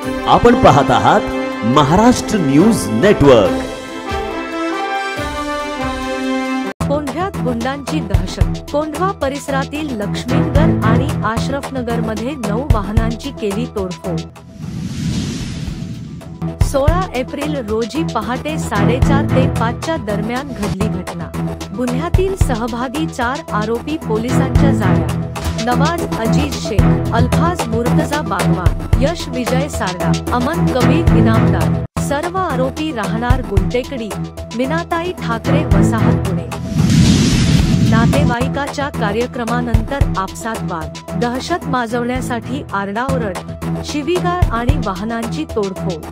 आपण पाहत आहात महाराष्ट्र न्यूज नेटवर्क। कोंढव्यात गुंडांची दहशत। कोंढवा परिसरातील लक्ष्मीनगर आणि आश्रफनगर मध्ये 9 वाहनांची केली तोडफोड। 16 एप्रिल रोजी पहाटे 4:30 ते 5 च्या दरम्यान घडली घटना। गुन्ह्यातील सहभागी 4 आरोपी पोलिसांच्या जाळ्यात। नवाज अजीज शेख, अल्फाज मुर्तजा बागवान, यश विजय सारडा, अमन कबीर इनामदार, सर्व आरोपी राहणार गुलटेकडी, मीनाताई ठाकरे, वसाहत पुणे। नातेवाईकाच्या कार्यक्रमानंतर आपसात वाद, दहशत माजवण्यासाठी आरडाओरड, शिवीगाळ आणि वाहनांची तोडफोड।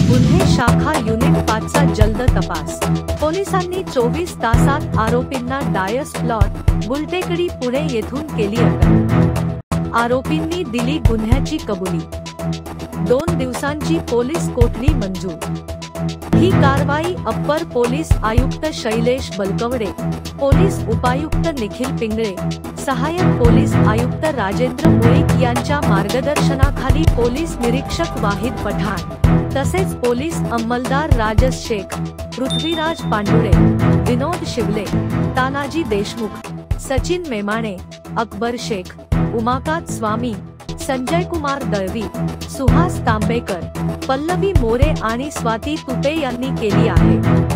गुन्हे शाखा युनिट 5 चा जलद तपास। पोलिसांनी 24 तासात आरोपींना डायस प्लॉट, गुलटेकडी, पुणे येथून केली अटक। आरोपींनी दिली गुन्ह्याची कबुली। 2 दिवसांची पोलीस कोठडी मंजूर। ही कारवाई अप्पर पोलीस आयुक्त शैलेश बलकवडे, पोलीस उपायुक्त निखिल पिंगळे, सहाय्यक पोलीस आयुक्त राजेंद्र मुळीक यांच्या मार्गदर्शनाखाली पोलीस निरीक्षक वाहिद पठाण तसेच पोलीस अंमलदार राजस शेख, पृथ्वीराज पांडुरे, विनोद शिवले, तानाजी देशमुख, सचिन मेमाणे, अकबर शेख, उमाकांत स्वामी, संजय कुमार दळवी, सुहास तांबेकर, पल्लवी मोरे आणि स्वाती तुपे यांनी केली आहे।